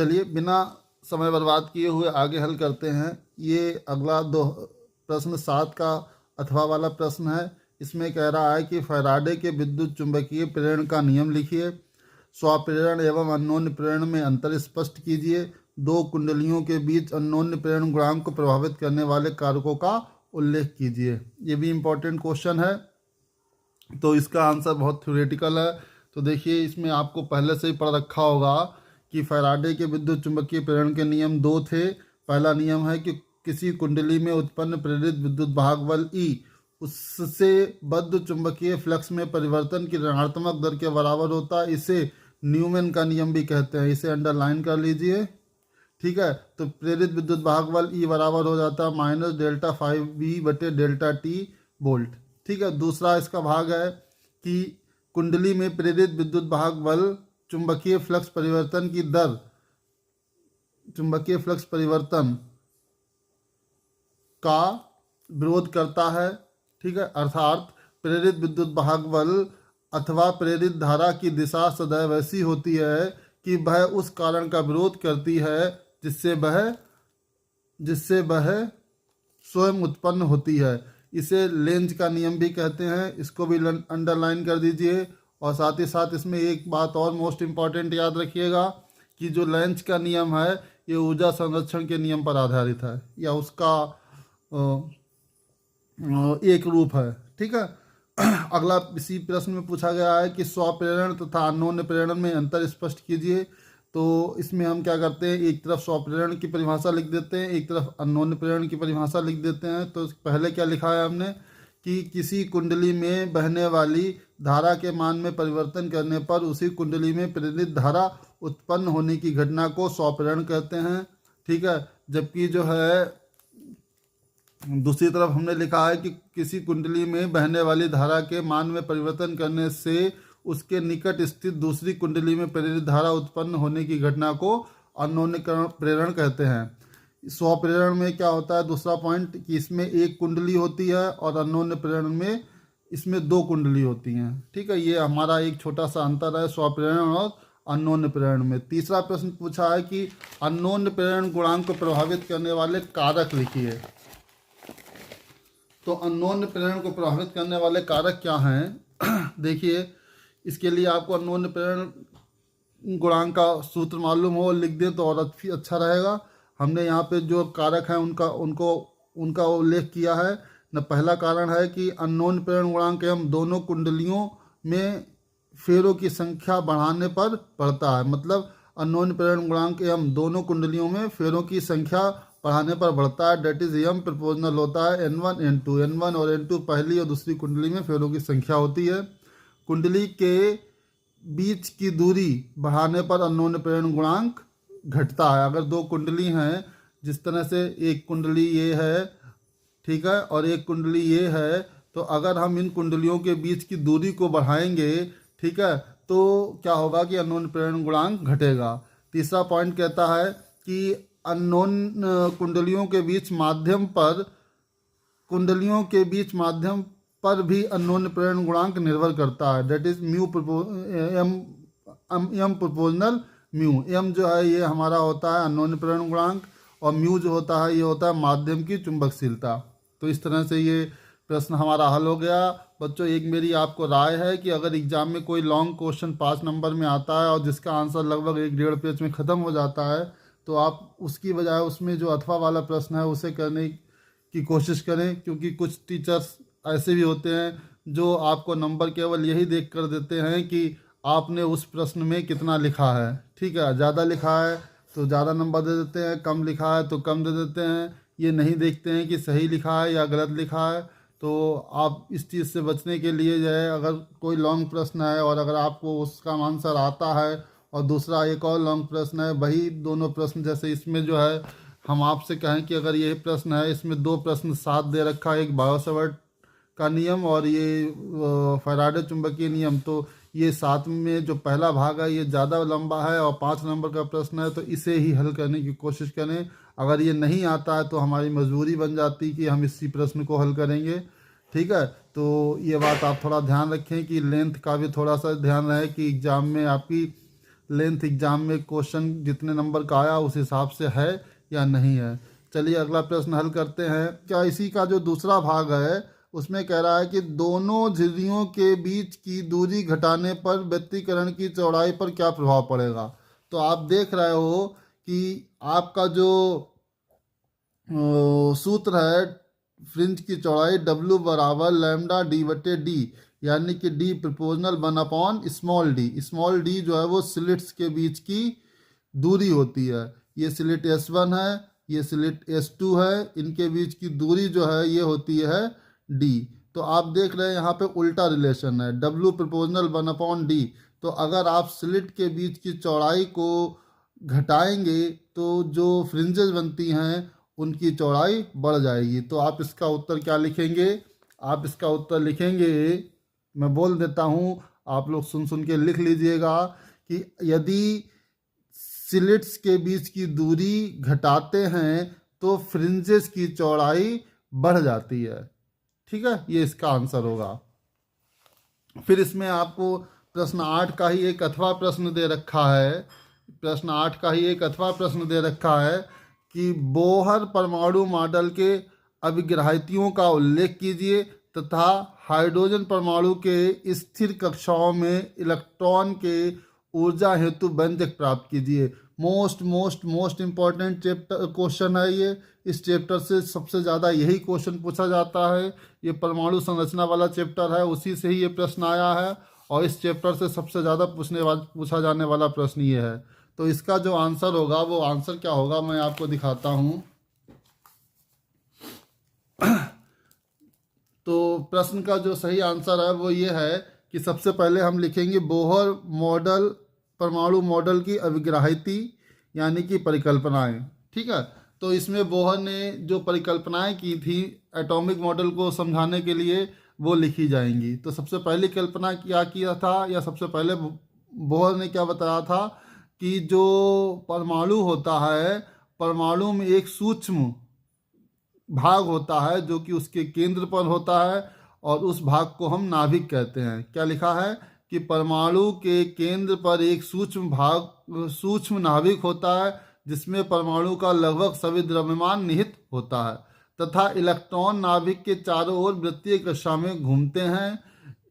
चलिए बिना समय बर्बाद किए हुए आगे हल करते हैं। ये अगला दो प्रश्न 7 का अथवा वाला प्रश्न है। इसमें कह रहा है कि फैराडे के विद्युत चुंबकीय प्रेरण का नियम लिखिए। स्वप्रेरण एवं अन्योन्य प्रेरण में अंतर स्पष्ट कीजिए। दो कुंडलियों के बीच अन्योन्य प्रेरण गुणांक को प्रभावित करने वाले कारकों का उल्लेख कीजिए। ये भी इम्पोर्टेंट क्वेश्चन है, तो इसका आंसर बहुत थ्योरेटिकल है। तो देखिए, इसमें आपको पहले से ही पढ़ रखा होगा कि फैराडे के विद्युत चुंबकीय प्रेरण के नियम दो थे। पहला नियम है कि किसी कुंडली में उत्पन्न प्रेरित विद्युत भाग बल E उससे बद्ध चुंबकीय फ्लक्स में परिवर्तन की ऋणात्मक दर के बराबर होता है। इसे न्यूमैन का नियम भी कहते हैं। इसे अंडरलाइन कर लीजिए, ठीक है। तो प्रेरित विद्युत भाग बल E बराबर हो जाता है माइनस डेल्टा 5V बटे डेल्टा T वोल्ट, ठीक है। दूसरा इसका भाग है कि कुंडली में प्रेरित विद्युत भाग बल चुंबकीय फ्लक्स परिवर्तन की दर, चुंबकीय फ्लक्स परिवर्तन का विरोध करता है, ठीक है। अर्थात प्रेरित विद्युत भाग बल अथवा प्रेरित धारा की दिशा सदैव ऐसी होती है कि वह उस कारण का विरोध करती है जिससे वह स्वयं उत्पन्न होती है। इसे लेंज का नियम भी कहते हैं। इसको भी अंडरलाइन कर दीजिए। और साथ ही साथ इसमें एक बात और मोस्ट इम्पॉर्टेंट याद रखिएगा कि जो लेंज का नियम है ये ऊर्जा संरक्षण के नियम पर आधारित है, या उसका एक रूप है, ठीक है। अगला इसी प्रश्न में पूछा गया है कि स्वप्रेरण तथा अन्योन्य प्रेरण में अंतर स्पष्ट कीजिए। तो इसमें हम क्या करते हैं, एक तरफ स्वप्रेरण की परिभाषा लिख देते हैं, एक तरफ अन्योन्य प्रेरण की परिभाषा लिख देते हैं। तो पहले क्या लिखा है हमने कि किसी कुंडली में बहने वाली धारा के मान में परिवर्तन करने पर उसी कुंडली में प्रेरित धारा उत्पन्न होने की घटना को स्वप्रेरण कहते हैं, ठीक है। जबकि जो है दूसरी तरफ हमने लिखा है कि किसी कुंडली में बहने वाली धारा के मान में परिवर्तन करने से उसके निकट स्थित दूसरी कुंडली में प्रेरित धारा उत्पन्न होने की घटना को अन्योन्य प्रेरण कहते हैं। स्वप्रेरण में क्या होता है, दूसरा पॉइंट, कि इसमें एक कुंडली होती है और अन्योन्य प्रेरण में इसमें दो कुंडली होती हैं, ठीक है। ये हमारा एक छोटा सा अंतर है स्वप्रेरण और अन्योन्य प्रेरण में। तीसरा प्रश्न पूछा है कि अन्योन्य प्रेरण गुणांक को प्रभावित करने वाले कारक लिखिए। तो अन्योन्य प्रेरण को प्रभावित करने वाले कारक क्या हैं? देखिए, इसके लिए आपको अन्योन्य प्रेरण गुणांक का सूत्र मालूम हो, लिख दें तो और अच्छा रहेगा। हमने यहाँ पे जो कारक हैं उनका उल्लेख किया है न। पहला कारण है कि अन्योन्य प्रेरण गुणांक हम दोनों कुंडलियों में फेरों की संख्या बढ़ाने पर बढ़ता है। मतलब अन्योन्य प्रेरण गुणांक हम दोनों कुंडलियों में फेरों की संख्या बढ़ाने पर बढ़ता है। डेट इज एम प्रोपोर्शनल होता है N1 N2। N1 और N2 पहली और दूसरी कुंडली में फेरों की संख्या होती है। कुंडली के बीच की दूरी बढ़ाने पर अन्योन्य प्रेरण गुणांक घटता है। अगर दो कुंडली हैं, जिस तरह से एक कुंडली ये है, ठीक है, और एक कुंडली ये है, तो अगर हम इन कुंडलियों के बीच की दूरी को बढ़ाएंगे, ठीक है, तो क्या होगा कि अन्योन्य प्रेरण गुणांक घटेगा। तीसरा पॉइंट कहता है कि अन्योन्य कुंडलियों के बीच माध्यम पर भी अन्योन्य प्रेरण गुणांक निर्भर करता है। That is M proportional mu. M जो है ये हमारा होता है अन्योन्य प्रेरण गुणांक, और म्यू जो होता है ये होता है माध्यम की चुंबकशीलता। तो इस तरह से ये प्रश्न हमारा हल हो गया। बच्चों, एक मेरी आपको राय है कि अगर एग्जाम में कोई लॉन्ग क्वेश्चन 5 नंबर में आता है और जिसका आंसर लगभग 1-1.5 पेज में ख़त्म हो जाता है, तो आप उसकी बजाय उसमें जो अथवा वाला प्रश्न है उसे करने की कोशिश करें। क्योंकि कुछ टीचर्स ऐसे भी होते हैं जो आपको नंबर केवल यही देख कर देते हैं कि आपने उस प्रश्न में कितना लिखा है, ठीक है। ज़्यादा लिखा है तो ज़्यादा नंबर दे देते हैं, कम लिखा है तो कम दे देते हैं। ये नहीं देखते हैं कि सही लिखा है या गलत लिखा है। तो आप इस चीज़ से बचने के लिए जो है, अगर कोई लॉन्ग प्रश्न है और अगर आपको उसका आंसर आता है और दूसरा एक और लॉन्ग प्रश्न है, वही दोनों प्रश्न, जैसे इसमें जो है हम आपसे कहें कि अगर ये प्रश्न है, इसमें 2 प्रश्न साथ दे रखा है, एक बायो-सवर्ट का नियम और ये फैराडे चुंबकीय नियम, तो ये साथ में जो पहला भाग है ये ज़्यादा लंबा है और 5 नंबर का प्रश्न है, तो इसे ही हल करने की कोशिश करें। अगर ये नहीं आता है तो हमारी मजबूरी बन जाती कि हम इसी प्रश्न को हल करेंगे, ठीक है। तो ये बात आप थोड़ा ध्यान रखें कि लेंथ का भी थोड़ा सा ध्यान रहे कि एग्ज़ाम में आपकी लेंथ एग्जाम में क्वेश्चन जितने नंबर का आया उस हिसाब से है या नहीं है। चलिए अगला प्रश्न हल करते हैं। क्या इसी का जो दूसरा भाग है उसमें कह रहा है कि दोनों झिर्रियों के बीच की दूरी घटाने पर व्यतिकरण की चौड़ाई पर क्या प्रभाव पड़ेगा। तो आप देख रहे हो कि आपका जो सूत्र है फ्रिंज की चौड़ाई W बराबर लैम्डा डी बटे डी, यानी कि D proportional 1 small D. Small D जो है वो स्लिट्स के बीच की दूरी होती है। ये स्लिट S1 है, ये स्लिट S2 है, इनके बीच की दूरी जो है ये होती है D। तो आप देख रहे हैं यहाँ पे उल्टा रिलेशन है, W प्रोपोर्शनल 1/D। तो अगर आप स्लिट के बीच की चौड़ाई को घटाएंगे तो जो फ्रिंजेस बनती हैं उनकी चौड़ाई बढ़ जाएगी। तो आप इसका उत्तर क्या लिखेंगे? आप इसका उत्तर लिखेंगे, मैं बोल देता हूँ, आप लोग सुन सुन के लिख लीजिएगा कि यदि स्लिट्स के बीच की दूरी घटाते हैं तो फ्रिंजेस की चौड़ाई बढ़ जाती है। ठीक है, ये इसका आंसर होगा। फिर इसमें आपको प्रश्न 8 का ही एक अथवा प्रश्न दे रखा है। प्रश्न 8 का ही एक अथवा प्रश्न दे रखा है कि बोहर परमाणु मॉडल के अभिग्राहितियों का उल्लेख कीजिए तथा हाइड्रोजन परमाणु के स्थिर कक्षाओं में इलेक्ट्रॉन के ऊर्जा हेतु व्यंजक प्राप्त कीजिए। मोस्ट इम्पॉर्टेंट चैप्टर क्वेश्चन है ये। इस चैप्टर से सबसे ज़्यादा यही क्वेश्चन पूछा जाता है। ये परमाणु संरचना वाला चैप्टर है, उसी से ही ये प्रश्न आया है और इस चैप्टर से सबसे ज़्यादा पूछा जाने वाला प्रश्न ये है। तो इसका जो आंसर होगा वो आंसर क्या होगा मैं आपको दिखाता हूँ। तो प्रश्न का जो सही आंसर है वो ये है कि सबसे पहले हम लिखेंगे बोहर मॉडल, परमाणु मॉडल की अभिग्राहिति यानी कि परिकल्पनाएं। ठीक है, तो इसमें बोहर ने जो परिकल्पनाएं की थी एटॉमिक मॉडल को समझाने के लिए वो लिखी जाएंगी। तो सबसे पहली कल्पना क्या किया था, या सबसे पहले बोहर ने क्या बताया था कि जो परमाणु होता है, परमाणु में एक सूक्ष्म भाग होता है जो कि उसके केंद्र पर होता है और उस भाग को हम नाभिक कहते हैं। क्या लिखा है कि परमाणु के केंद्र पर एक सूक्ष्म नाभिक होता है जिसमें परमाणु का लगभग सभी द्रव्यमान निहित होता है तथा इलेक्ट्रॉन नाभिक के चारों ओर वृत्तीय कक्षा में घूमते हैं।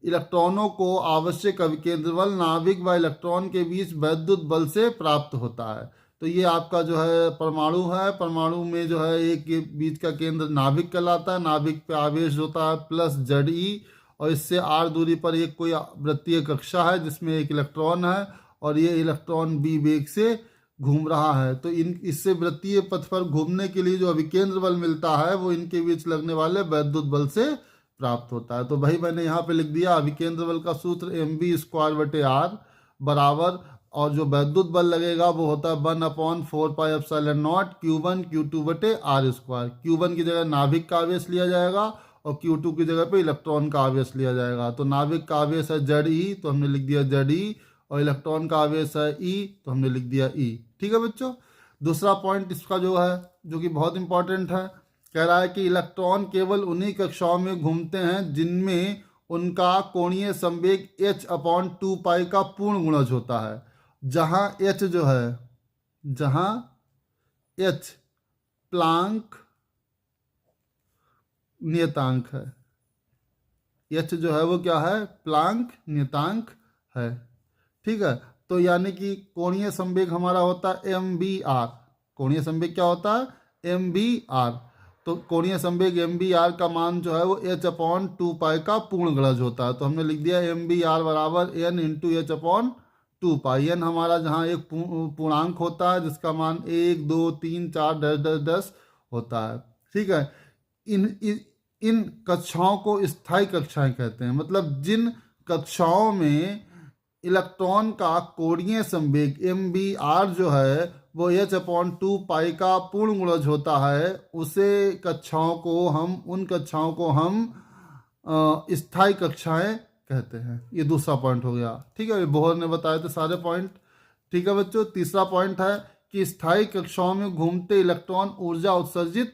इलेक्ट्रॉनों को आवश्यक अभिकेंद्र बल नाभिक व इलेक्ट्रॉन के बीच वैद्युत बल से प्राप्त होता है। तो ये आपका जो है परमाणु है। परमाणु में जो है एक बीच का केंद्र नाभिक कहलाता है। नाभिक पे आवेश होता है प्लस ZE और इससे r दूरी पर एक कोई वृत्तीय कक्षा है जिसमें एक इलेक्ट्रॉन है और ये इलेक्ट्रॉन b वेग से घूम रहा है। तो इससे वृत्तीय पथ पर घूमने के लिए जो अभिकेंद्र बल मिलता है वो इनके बीच लगने वाले वैद्युत बल से प्राप्त होता है। तो भाई मैंने यहाँ पे लिख दिया अभिकेंद्र बल का सूत्र mv² बराबर, और जो वैद्युत बल लगेगा वो होता है 1/4πε0 Q1 Q2/r²। Q1 की जगह नाभिक का आवेश लिया जाएगा और Q2 की जगह पे इलेक्ट्रॉन का आवेश लिया जाएगा। तो नाभिक का आवेश है ZE तो हमने लिख दिया ZE और इलेक्ट्रॉन का आवेश है E तो हमने लिख दिया E। ठीक है बच्चों, दूसरा पॉइंट इसका जो है जो कि बहुत इंपॉर्टेंट है, कह रहा है कि इलेक्ट्रॉन केवल उन्हीं कक्षाओं में घूमते हैं जिनमें उनका कोणीय संवेग h/2π का पूर्ण गुणज होता है। जहाँ h जो है, जहाँ h प्लांक नियतांक है, h जो है वो क्या है, प्लांक नियतांक है। ठीक है, तो यानी कि कोणीय संवेग हमारा होता है mvr। कोणीय संवेग क्या होता है, mvr। तो कोणीय संवेग mvr का मान जो है वो h/2π का पूर्ण गुणज होता है। तो हमने लिख दिया mvr बराबर n × h/2π। n हमारा जहाँ एक पूर्णांक होता है जिसका मान 1 2 3 4 10 होता है। ठीक है, इन कक्षाओं को स्थायी कक्षाएं कहते हैं। मतलब जिन कक्षाओं में इलेक्ट्रॉन का कोणीय संवेग mvr जो है वो h/2π का पूर्ण गुणज होता है, उन कक्षाओं को हम स्थायी कक्षाएं कहते हैं। ये दूसरा पॉइंट हो गया। ठीक है, बोहर ने बताए थे सारे पॉइंट। ठीक है बच्चों, तीसरा पॉइंट है कि स्थायी कक्षाओं में घूमते इलेक्ट्रॉन ऊर्जा उत्सर्जित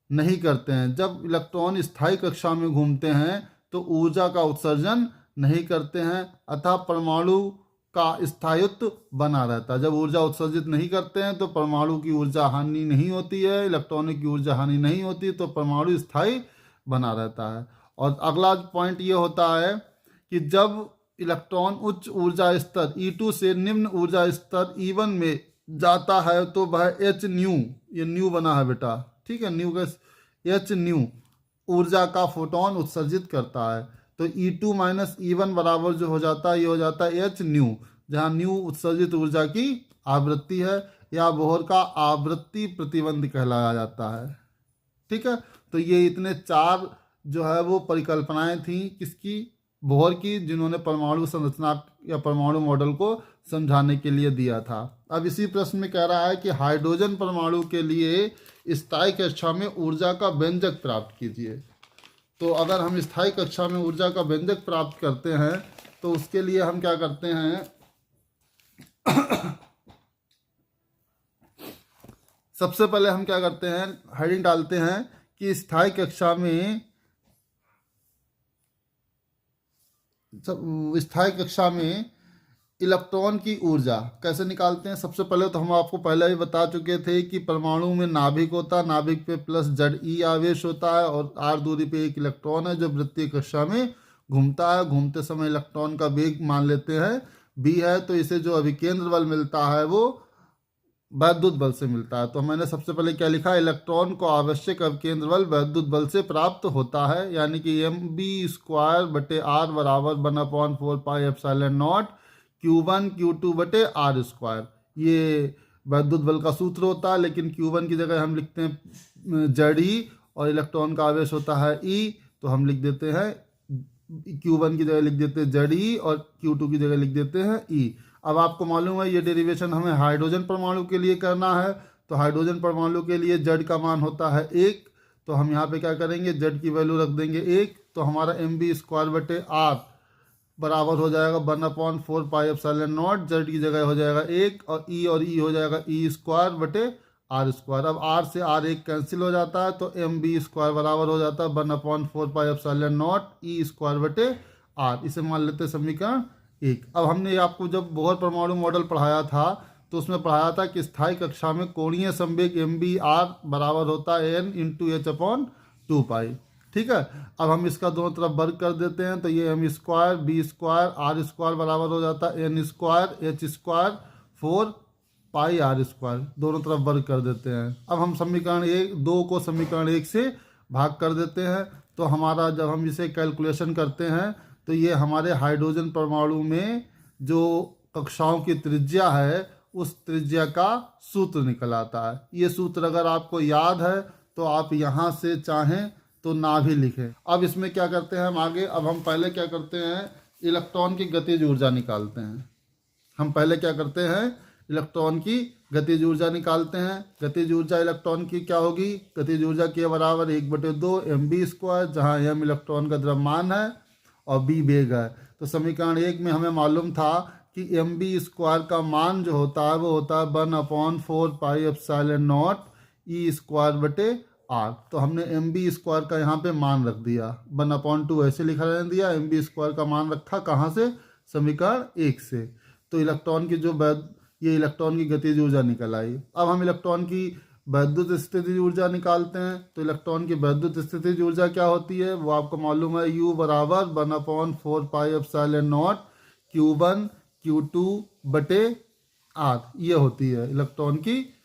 नहीं करते हैं। जब इलेक्ट्रॉन स्थायी कक्षा में घूमते हैं तो ऊर्जा का उत्सर्जन नहीं करते हैं, अतः परमाणु का स्थायित्व बना रहता है। जब ऊर्जा उत्सर्जित नहीं करते हैं तो परमाणु की ऊर्जा हानि नहीं होती है, इलेक्ट्रॉनिक की ऊर्जा हानि नहीं होती, तो परमाणु स्थायी बना रहता है। और अगला पॉइंट ये होता है कि जब इलेक्ट्रॉन उच्च ऊर्जा स्तर E2 से निम्न ऊर्जा स्तर E1 में जाता है तो वह एच न्यू, ये न्यू बना है बेटा, ठीक है, न्यू का एच न्यू ऊर्जा का फोटोन उत्सर्जित करता है। तो E2 माइनस E1 बराबर जो हो जाता है ये हो जाता है एच न्यू, जहाँ न्यू उत्सर्जित ऊर्जा की आवृत्ति है या बोहर का आवृत्ति प्रतिबंध कहलाया जाता है। ठीक है, तो ये इतने चार जो है वो परिकल्पनाएं थी किसकी, बोहर की, जिन्होंने परमाणु संरचना या परमाणु मॉडल को समझाने के लिए दिया था। अब इसी प्रश्न में कह रहा है कि हाइड्रोजन परमाणु के लिए स्थायी कक्षा में ऊर्जा का व्यंजक प्राप्त कीजिए। तो अगर हम स्थायी कक्षा में ऊर्जा का व्यंजक प्राप्त करते हैं तो उसके लिए हम क्या करते हैं सबसे पहले हम क्या करते हैं, हेडिंग डालते हैं कि स्थायी कक्षा में इलेक्ट्रॉन की ऊर्जा कैसे निकालते हैं। सबसे पहले तो हम आपको पहले ही बता चुके थे कि परमाणु में नाभिक होता है, नाभिक पे प्लस Ze आवेश होता है और r दूरी पे एक इलेक्ट्रॉन है जो वृत्तीय कक्षा में घूमता है। घूमते समय इलेक्ट्रॉन का वेग मान लेते हैं b है, तो इसे जो अभिकेंद्र बल मिलता है वो वैद्युत बल से मिलता है। तो मैंने सबसे पहले क्या लिखा, इलेक्ट्रॉन को आवश्यक अभिकेंद्र बल वैद्युत बल से प्राप्त होता है, यानी कि mb² बराबर 1/4πε0 Q1 Q2 बटे r²। ये वैद्युत बल का सूत्र होता है, लेकिन Q1 की जगह हम लिखते हैं Ze और इलेक्ट्रॉन का आवेश होता है E, तो हम लिख देते हैं Q1 की जगह लिख देते हैं Ze और Q2 की जगह लिख देते हैं E। अब आपको मालूम है ये डेरिवेशन हमें हाइड्रोजन परमाणु के लिए करना है, तो हाइड्रोजन परमाणु के लिए Z का मान होता है 1, तो हम यहाँ पे क्या करेंगे, Z की वैल्यू रख देंगे 1, तो हमारा mb² बटे r बराबर हो जाएगा 1/4πε0, Z की जगह हो जाएगा 1 और E हो जाएगा E² बटे r²। अब r से r 1 कैंसिल हो जाता है, तो mb² बराबर हो जाता है 1/4πε0 E² बटे r। इसे मान लेते हैं समीकरण 1। अब हमने आपको जब बोहर परमाणु मॉडल पढ़ाया था तो उसमें पढ़ाया था कि स्थायी कक्षा में कोणीय संवेग mb/r बराबर होता है n × h/2π। ठीक है, अब हम इसका दोनों तरफ वर्ग कर देते हैं, तो ये m² b² r² बराबर हो जाता है n² h² 4πr², दोनों तरफ वर्ग कर देते हैं। अब हम समीकरण 2 को समीकरण 1 से भाग कर देते हैं, तो हमारा जब हम इसे कैलकुलेशन करते हैं तो ये हमारे हाइड्रोजन परमाणु में जो कक्षाओं की त्रिज्या है उस त्रिज्या का सूत्र निकल आता है। ये सूत्र अगर आपको याद है तो आप यहाँ से चाहें तो ना भी लिखें। अब इसमें क्या करते हैं हम आगे, अब हम पहले क्या करते हैं, इलेक्ट्रॉन की गतिज ऊर्जा निकालते हैं। हम पहले क्या करते हैं, इलेक्ट्रॉन की गतिज ऊर्जा निकालते हैं। गतिज ऊर्जा इलेक्ट्रॉन की क्या होगी, गतिज ऊर्जा के बराबर 1/2 mb², जहाँ m इलेक्ट्रॉन का द्रव्यमान है और b वेग है। तो समीकरण 1 में हमें मालूम था कि mb² का मान जो होता है वो होता है 1/4πε0 E² बटे r। तो हमने mb² का यहाँ पे मान रख दिया, 1/2 ऐसे लिखा रहने दिया, mb² का मान रखा कहाँ से, समीकरण 1 से। तो इलेक्ट्रॉन की जो ये इलेक्ट्रॉन की गतिज ऊर्जा निकल आई। अब हम इलेक्ट्रॉन की वैद्युत स्थितिज ऊर्जा निकालते हैं। तो इलेक्ट्रॉन की वैद्युत स्थितिज ऊर्जा क्या होती है वो आपको मालूम है, U बराबर 1/4πε0 Q1 Q2 बटे r, ये होती है इलेक्ट्रॉन की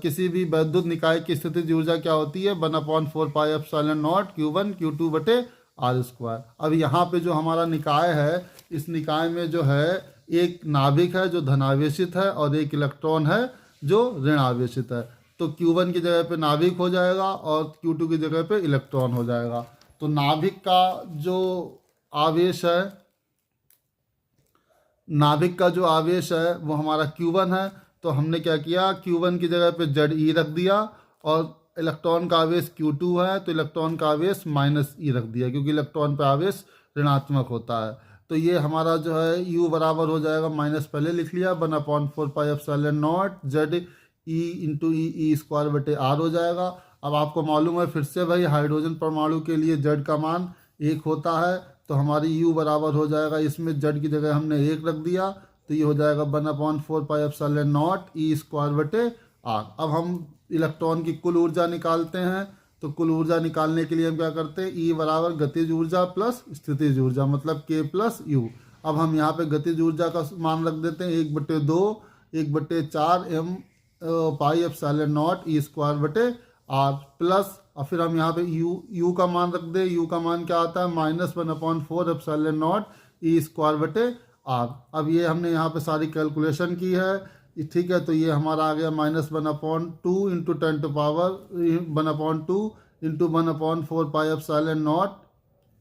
किसी भी वैद्युत निकाय की स्थितिज ऊर्जा क्या होती है, 1/4πε0 Q1 Q2 बटे r²। अब यहाँ पे जो हमारा निकाय है, इस निकाय में जो है एक नाभिक है जो धनावेशित है और एक इलेक्ट्रॉन है जो ऋणावेशित है। तो Q1 की जगह पे नाभिक हो जाएगा और Q2 की जगह पे इलेक्ट्रॉन हो जाएगा। तो नाभिक का जो आवेश है, नाभिक का जो आवेश है वो हमारा Q1 है। तो हमने क्या किया, Q1 की जगह पे Ze रख दिया और इलेक्ट्रॉन का आवेश Q2 है तो इलेक्ट्रॉन का आवेश -e रख दिया, क्योंकि इलेक्ट्रॉन पे आवेश ऋणात्मक होता है। तो ये हमारा जो है U बराबर हो जाएगा, माइनस पहले लिख लिया, 1/4πε0 Ze E² बटे r हो जाएगा। अब आपको मालूम है फिर से भाई, हाइड्रोजन परमाणु के लिए Z का मान 1 होता है, तो हमारी यू बराबर हो जाएगा, इसमें जेड की जगह हमने 1 रख दिया, तो ये हो जाएगा 1/4 pi epsilon naught E square बटे आर। अब हम इलेक्ट्रॉन की कुल ऊर्जा निकालते हैं, तो कुल ऊर्जा निकालने के लिए हम क्या करते हैं, ई बराबर गतिज ऊर्जा प्लस स्थितिज ऊर्जा मतलब के प्लस यू। अब हम यहाँ पे गतिज ऊर्जा का मान रख देते हैं 1/2 1/4 m पाई एप्सिलॉन नॉट ई स्क्वायर बटे आर प्लस, और फिर हम यहाँ पे यू का मान रख दें। यू का मान क्या आता है, -1/4 एप्सिलॉन नॉट ई स्क्वायर बटे आर। अब ये हमने यहाँ पे सारी कैलकुलेशन की है, ठीक है। तो ये हमारा आ गया -1/2 into 10 to power 1/2 into 1/4 pi epsilon naught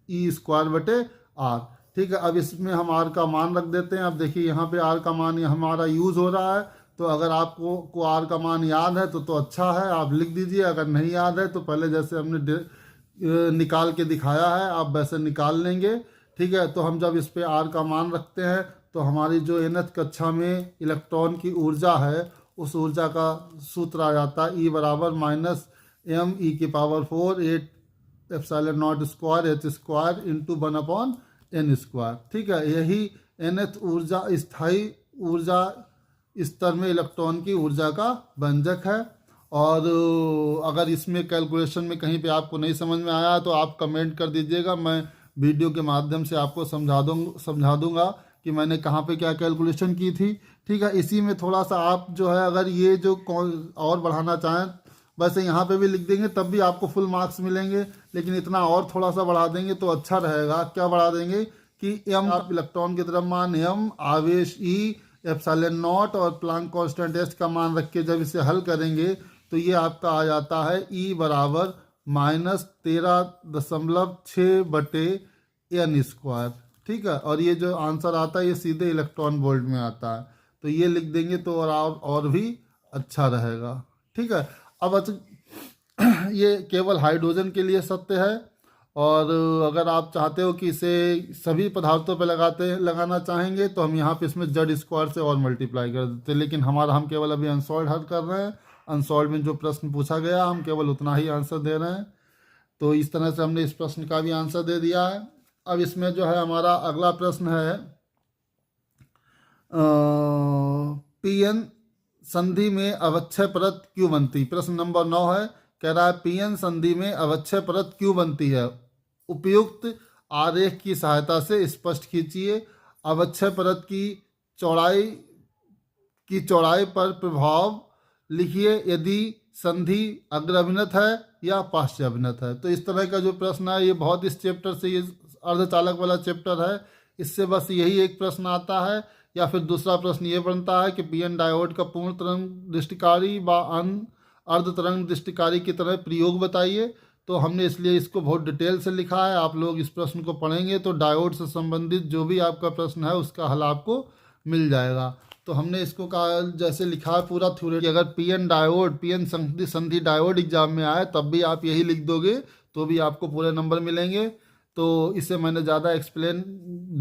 E square बटे आर, ठीक है। अब इसमें हम आर का मान रख देते हैं। अब देखिए यहाँ पे आर का मान हमारा यूज़ हो रहा है, तो अगर आपको आर का मान याद है तो अच्छा है, आप लिख दीजिए। अगर नहीं याद है तो पहले जैसे हमने निकाल के दिखाया है आप वैसे निकाल लेंगे, ठीक है। तो हम जब इस पे आर का मान रखते हैं तो हमारी जो nth कक्षा में इलेक्ट्रॉन की ऊर्जा है उस ऊर्जा का सूत्र आ जाता है, ई बराबर -m(e⁴ 8 epsilon not square H square into 1/n square, ठीक है। यही nth ऊर्जा स्थायी ऊर्जा स्तर में इलेक्ट्रॉन की ऊर्जा का व्यंजक है। और अगर इसमें कैलकुलेशन में कहीं पे आपको नहीं समझ में आया तो आप कमेंट कर दीजिएगा, मैं वीडियो के माध्यम से आपको समझा दूंगा कि मैंने कहाँ पे क्या कैलकुलेशन की थी, ठीक है। इसी में थोड़ा सा आप जो है अगर ये जो और बढ़ाना चाहें वैसे यहाँ पे भी लिख देंगे तब भी आपको फुल मार्क्स मिलेंगे, लेकिन इतना और थोड़ा सा बढ़ा देंगे तो अच्छा रहेगा। क्या बढ़ा देंगे कि m आप इलेक्ट्रॉन की द्रव्यमान m, आवेश E, एप्सिलॉन नॉट और प्लांक कांस्टेंट h का मान रख के जब इसे हल करेंगे तो ये आपका आ जाता है E बराबर -13.6 बटे n स्क्वायर, ठीक है। और ये जो आंसर आता है ये सीधे इलेक्ट्रॉन वोल्ट में आता है, तो ये लिख देंगे तो और भी अच्छा रहेगा, ठीक है। अब ये केवल हाइड्रोजन के लिए सत्य है, और अगर आप चाहते हो कि इसे सभी पदार्थों पर लगाना चाहेंगे तो हम यहाँ पे इसमें जेड स्क्वायर से और मल्टीप्लाई कर देते हैं, लेकिन हम केवल अभी अनसॉल्व हल कर रहे हैं। अनसॉल्व में जो प्रश्न पूछा गया हम केवल उतना ही आंसर दे रहे हैं। तो इस तरह से हमने इस प्रश्न का भी आंसर दे दिया है। अब इसमें जो है हमारा अगला प्रश्न है पीएन संधि में अवक्षय परत क्यों बनती। प्रश्न नंबर 9 है, कह रहा है पीएन संधि में अवक्षय परत क्यों बनती है, उपयुक्त आरेख की सहायता से स्पष्ट कीजिए। अवक्षय परत की चौड़ाई पर प्रभाव लिखिए यदि संधि अग्रअभिनत है या पार्श्वाभिनत है। तो इस तरह का जो प्रश्न है ये बहुत इस चैप्टर से, ये अर्धचालक वाला चैप्टर है, इससे बस यही एक प्रश्न आता है। या फिर दूसरा प्रश्न ये बनता है कि पीएन डायोड का पूर्ण तरंग दृष्टिकारी व अर्ध तरंग दृष्टिकारी की तरह प्रयोग बताइए। तो हमने इसलिए इसको बहुत डिटेल से लिखा है, आप लोग इस प्रश्न को पढ़ेंगे तो डायोड से संबंधित जो भी आपका प्रश्न है उसका हल आपको मिल जाएगा। तो हमने इसको कहा जैसे लिखा है पूरा थ्योरी, अगर पीएन संधि डायोड एग्जाम में आए तब भी आप यही लिख दोगे तो भी आपको पूरे नंबर मिलेंगे। तो इसे मैंने ज़्यादा एक्सप्लेन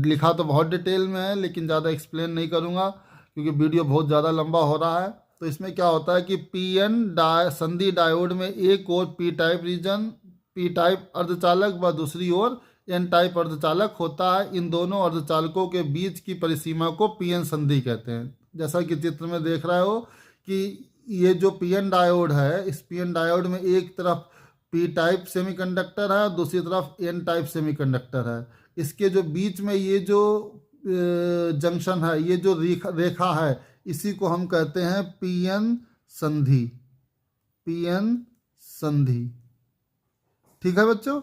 लिखा तो बहुत डिटेल में है, लेकिन ज़्यादा एक्सप्लेन नहीं करूँगा क्योंकि वीडियो बहुत ज़्यादा लंबा हो रहा है। तो इसमें क्या होता है कि पीएन संधि डायोड में एक और पी टाइप अर्धचालक व दूसरी ओर एन टाइप अर्धचालक होता है। इन दोनों अर्धचालकों के बीच की परिसीमा को पीएन संधि कहते हैं। जैसा कि चित्र में देख रहे हो कि ये जो पीएन डायोड है, इस पीएन डायोड में एक तरफ पी टाइप सेमीकंडक्टर है, दूसरी तरफ एन टाइप सेमीकंडक्टर है। इसके जो बीच में ये जो जंक्शन है, ये जो रेखा है, इसी को हम कहते हैं पीएन संधि। पीएन संधि, ठीक है बच्चों,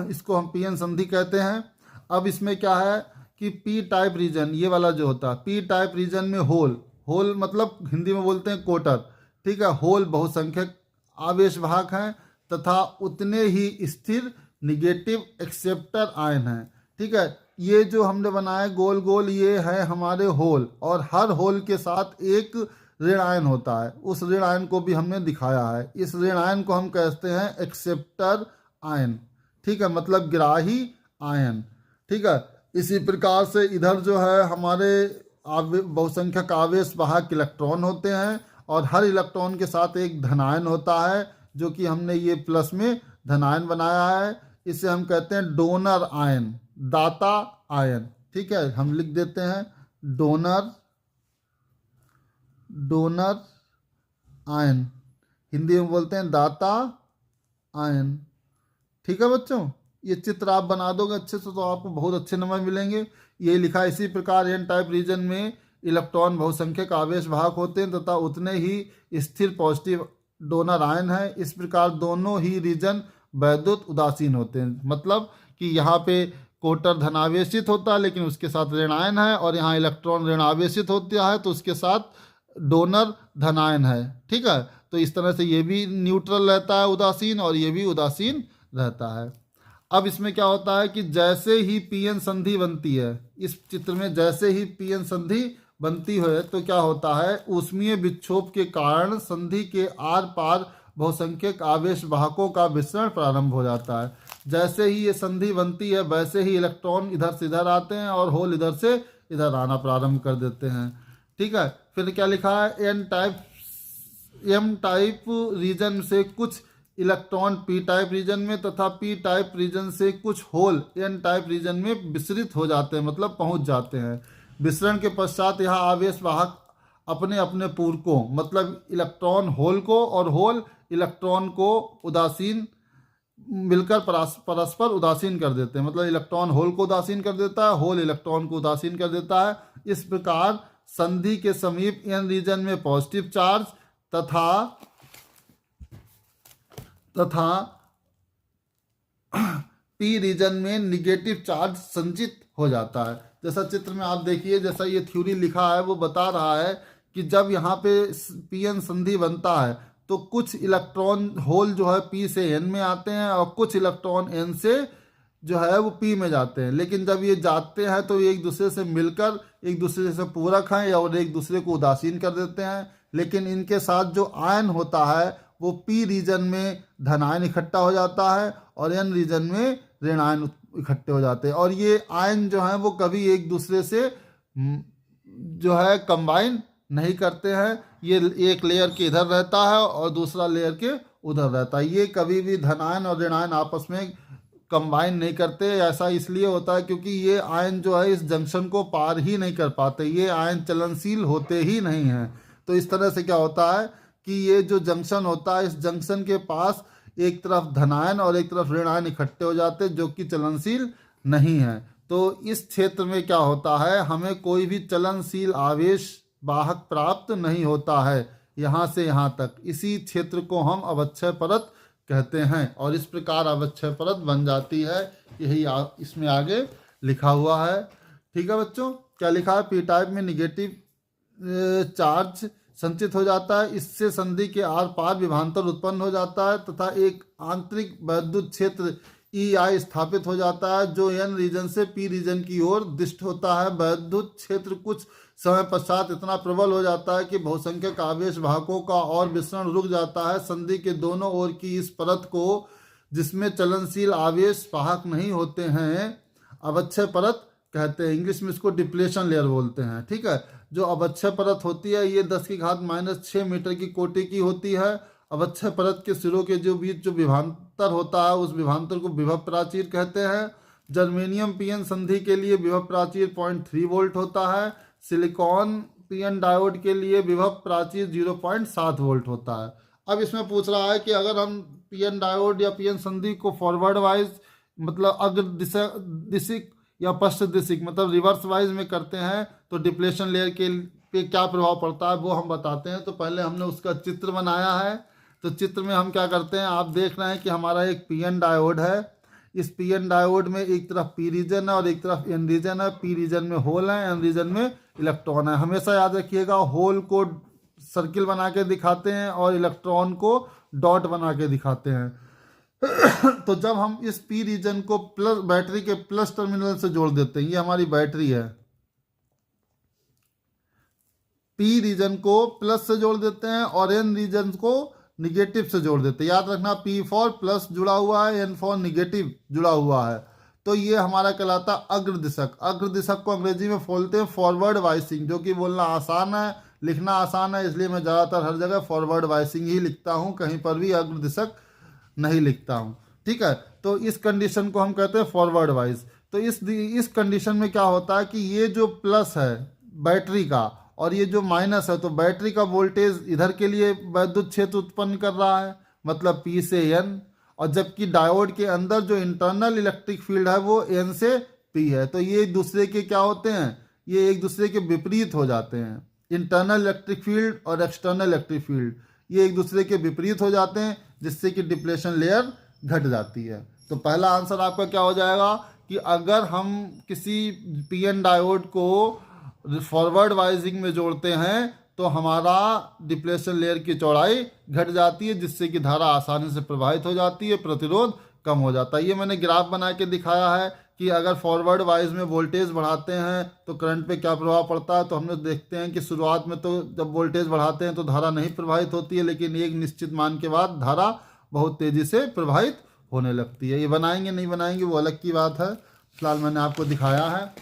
इसको हम पीएन संधि कहते हैं। अब इसमें क्या है कि पी टाइप रीजन, ये वाला जो होता है पी टाइप रीजन में होल मतलब हिंदी में बोलते हैं कोटर, ठीक है। होल बहुसंख्यक आवेश वाहक हैं तथा उतने ही स्थिर निगेटिव एक्सेप्टर आयन हैं, ठीक है। ये जो हमने बनाया गोल गोल, ये है हमारे होल, और हर होल के साथ एक ऋण आयन होता है। उस ऋण आयन को भी हमने दिखाया है। इस ऋण आयन को हम कहते हैं एक्सेप्टर आयन, ठीक है, मतलब ग्राही आयन, ठीक है। इसी प्रकार से इधर जो है हमारे बहुसंख्यक आवेश वाहक इलेक्ट्रॉन होते हैं, और हर इलेक्ट्रॉन के साथ एक धनायन होता है, जो कि हमने ये प्लस में धनायन बनाया है। इसे हम कहते हैं डोनर आयन, दाता आयन। ठीक है, हम लिख देते हैं डोनर आयन, हिंदी में बोलते हैं दाता आयन। ठीक है बच्चों, ये चित्र आप बना दोगे अच्छे से तो आपको बहुत अच्छे नंबर मिलेंगे। ये लिखा है, इसी प्रकार एन टाइप रीजन में इलेक्ट्रॉन बहुसंख्यक आवेश वाहक होते हैं तथा उतने ही स्थिर पॉजिटिव डोनर आयन है। इस प्रकार दोनों ही रीजन वैद्युत उदासीन होते हैं। मतलब कि यहाँ पे कोटर धनावेशित होता है लेकिन उसके साथ ऋण आयन है, और यहाँ इलेक्ट्रॉन ऋण आवेशित होता है तो उसके साथ डोनर धनायन है। ठीक है, तो इस तरह से ये भी न्यूट्रल रहता है, उदासीन, और ये भी उदासीन रहता है। अब इसमें क्या होता है कि जैसे ही पीएन संधि बनती है, इस चित्र में जैसे ही पीएन संधि बनती है तो क्या होता है, ऊष्मीय विक्षोभ के कारण संधि के आर पार बहुसंख्यक आवेश वाहकों का विसरण प्रारंभ हो जाता है। जैसे ही ये संधि बनती है वैसे ही इलेक्ट्रॉन इधर से इधर आते हैं और होल इधर से इधर आना प्रारंभ कर देते हैं। ठीक है, फिर क्या लिखा है, एम टाइप रीजन से कुछ इलेक्ट्रॉन पी टाइप रीजन में तथा पी टाइप रीजन से कुछ होल एन टाइप रीजन में विसरित हो जाते हैं, मतलब पहुंच जाते हैं। विसरण के पश्चात यहाँ आवेश वाहक अपने अपने पूरकों, मतलब इलेक्ट्रॉन होल को और होल इलेक्ट्रॉन को उदासीन मिलकर परस्पर उदासीन कर देते हैं। मतलब इलेक्ट्रॉन होल को उदासीन कर देता है, होल इलेक्ट्रॉन को उदासीन कर देता है। इस प्रकार संधि के समीप एन रीजन में पॉजिटिव चार्ज तथा पी रीजन में निगेटिव चार्ज संचित हो जाता है। जैसा चित्र में आप देखिए, जैसा ये थ्योरी लिखा है वो बता रहा है कि जब यहाँ पे पीएन संधि बनता है तो कुछ इलेक्ट्रॉन होल जो है पी से एन में आते हैं और कुछ इलेक्ट्रॉन एन से जो है वो पी में जाते हैं। लेकिन जब ये जाते हैं तो एक दूसरे से मिलकर एक दूसरे से पूरक हैं और एक दूसरे को उदासीन कर देते हैं। लेकिन इनके साथ जो आयन होता है वो पी रीजन में धनायन इकट्ठा हो जाता है और एन रीजन में ऋण आयन इकट्ठे हो जाते हैं। और ये आयन जो हैं वो कभी एक दूसरे से जो है कंबाइन नहीं करते हैं। ये एक लेयर के इधर रहता है और दूसरा लेयर के उधर रहता है। ये कभी भी धनायन और ऋणायन आपस में कंबाइन नहीं करते। ऐसा इसलिए होता है क्योंकि ये आयन जो है इस जंक्शन को पार ही नहीं कर पाते, ये आयन चलनशील होते ही नहीं हैं। तो इस तरह से क्या होता है कि ये जो जंक्शन होता है, इस जंक्शन के पास एक तरफ धनायन और एक तरफ ऋणायन इकट्ठे हो जाते हैं जो कि चलनशील नहीं है। तो इस क्षेत्र में क्या होता है, हमें कोई भी चलनशील आवेश वाहक प्राप्त नहीं होता है यहाँ से यहाँ तक। इसी क्षेत्र को हम अवक्षय परत कहते हैं और इस प्रकार अवक्षय परत बन जाती है। यही इसमें आगे लिखा हुआ है। ठीक है बच्चों, क्या लिखा है, पी टाइप में निगेटिव चार्ज संचित हो जाता है। इससे संधि के आर पार विभवांतर उत्पन्न हो जाता है तथा एक आंतरिक वैद्युत क्षेत्र EI स्थापित हो जाता है जो एन रीजन से पी रीजन की ओर दिष्ट होता है। वैद्युत क्षेत्र कुछ समय पश्चात इतना प्रबल हो जाता है कि बहुसंख्यक आवेश वाहकों का और विसरण रुक जाता है। संधि के दोनों ओर की इस परत को, जिसमें चलनशील आवेश वाहक नहीं होते हैं, अवक्षय परत कहते हैं। इंग्लिश में इसको डिप्लेशन लेयर बोलते हैं। ठीक है, जो अवक्षय परत होती है ये 10⁻⁻6 मीटर की कोटि की होती है। अवक्षय परत के सिरों के जो बीच जो विभवांतर होता है उस विभवांतर को विभव प्राचीर कहते हैं। जर्मेनियम पीएन संधि के लिए विभव प्राचीर 0.3 वोल्ट होता है। सिलिकॉन पीएन डायोड के लिए विभव प्राचीर 0.7 वोल्ट होता है। अब इसमें पूछ रहा है कि अगर हम पीएन डायोड या पीएन संधि को फॉरवर्ड वाइज, मतलब अग्र दिशिक या पश्च दिशिक, मतलब रिवर्स वाइज में करते हैं तो डिप्लेशन लेयर के पे क्या प्रभाव पड़ता है वो हम बताते हैं। तो पहले हमने उसका चित्र बनाया है। तो चित्र में हम क्या करते हैं, आप देख रहे हैं कि हमारा एक पीएन डायोड है। इस पीएन डायोड में एक तरफ पी रीजन है और एक तरफ एन रीजन है। पी रीजन में होल है, एन रीजन में इलेक्ट्रॉन है। हमेशा याद रखिएगा, होल को सर्किल बना के दिखाते हैं और इलेक्ट्रॉन को डॉट बना के दिखाते हैं। तो जब हम इस पी रीजन को प्लस बैटरी के प्लस टर्मिनल से जोड़ देते हैं, ये हमारी बैटरी है, पी रीजन को प्लस से जोड़ देते हैं और एन रीजन को निगेटिव से जोड़ देते हैं। याद रखना, पी फॉर प्लस जुड़ा हुआ है, एन फॉर निगेटिव जुड़ा हुआ है। तो ये हमारा कहलाता अग्र दिशक। अग्र दिशक को अंग्रेजी में बोलते हैं फॉरवर्ड वाइसिंग, जो कि बोलना आसान है, लिखना आसान है, इसलिए मैं ज़्यादातर हर जगह फॉरवर्ड वाइसिंग ही लिखता हूँ, कहीं पर भी अग्र दिशक नहीं लिखता हूँ। ठीक है, तो इस कंडीशन को हम कहते हैं फॉरवर्ड वाइज। तो इस कंडीशन में क्या होता है कि ये जो प्लस है बैटरी का और ये जो माइनस है, तो बैटरी का वोल्टेज इधर के लिए वैद्युत क्षेत्र उत्पन्न कर रहा है, मतलब P से N, और जबकि डायोड के अंदर जो इंटरनल इलेक्ट्रिक फील्ड है वो N से P है। तो ये एक दूसरे के क्या होते हैं, ये एक दूसरे के विपरीत हो जाते हैं। इंटरनल इलेक्ट्रिक फील्ड और एक्सटर्नल इलेक्ट्रिक फील्ड ये एक दूसरे के विपरीत हो जाते हैं, जिससे कि डिप्लेशन लेयर घट जाती है। तो पहला आंसर आपका क्या हो जाएगा कि अगर हम किसी पीएन डायोड को फॉरवर्ड वाइजिंग में जोड़ते हैं तो हमारा डिप्लेशन लेयर की चौड़ाई घट जाती है, जिससे कि धारा आसानी से प्रवाहित हो जाती है, प्रतिरोध कम हो जाता है। ये मैंने ग्राफ बना के दिखाया है कि अगर फॉरवर्ड वाइज में वोल्टेज बढ़ाते हैं तो करंट पे क्या प्रभाव पड़ता है। तो हमने देखते हैं कि शुरुआत में तो जब वोल्टेज बढ़ाते हैं तो धारा नहीं प्रवाहित होती है, लेकिन एक निश्चित मान के बाद धारा बहुत तेज़ी से प्रवाहित होने लगती है। ये बनाएंगे नहीं बनाएंगे वो अलग की बात है, फिलहाल मैंने आपको दिखाया है,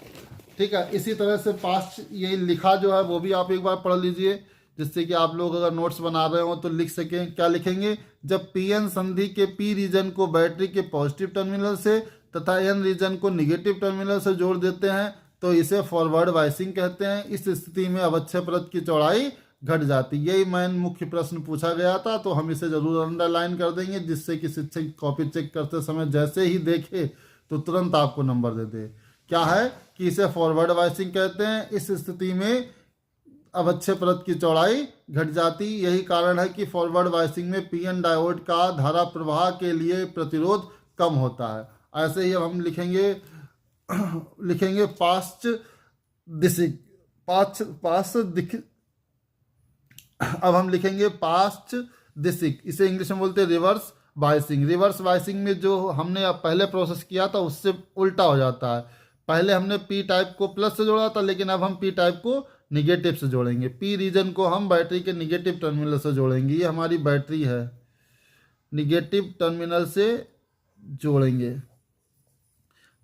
ठीक है। इसी तरह से पास्ट ये लिखा जो है वो भी आप एक बार पढ़ लीजिए, जिससे कि आप लोग अगर नोट्स बना रहे हो तो लिख सकें। क्या लिखेंगे, जब पीएन संधि के पी रीजन को बैटरी के पॉजिटिव टर्मिनल से तथा एन रीजन को निगेटिव टर्मिनल से जोड़ देते हैं तो इसे फॉरवर्ड वाइसिंग कहते हैं। इस स्थिति में अवक्षय परत की चौड़ाई घट जाती है। यही मेन मुख्य प्रश्न पूछा गया था, तो हम इसे जरूर अंडरलाइन कर देंगे, जिससे कि शिक्षक कॉपी चेक करते समय जैसे ही देखे तो तुरंत आपको नंबर दे दे। क्या है कि इसे फॉरवर्ड वाइसिंग कहते हैं। इस स्थिति में अवक्षय परत की चौड़ाई घट जाती, यही कारण है कि फॉरवर्ड वाइसिंग में पीएन डायोड का धारा प्रवाह के लिए प्रतिरोध कम होता है। ऐसे ही अब हम लिखेंगे पास्ट दिशिक अब हम लिखेंगे पास्ट दिशिक, इसे इंग्लिश में बोलते हैं रिवर्स वाइसिंग। रिवर्स वाइसिंग में जो हमने अब पहले प्रोसेस किया था उससे उल्टा हो जाता है। पहले हमने पी टाइप को प्लस से जोड़ा था, लेकिन अब हम पी टाइप को निगेटिव से जोड़ेंगे। पी रीजन को हम बैटरी के निगेटिव टर्मिनल से जोड़ेंगे, ये हमारी बैटरी है, निगेटिव टर्मिनल से जोड़ेंगे,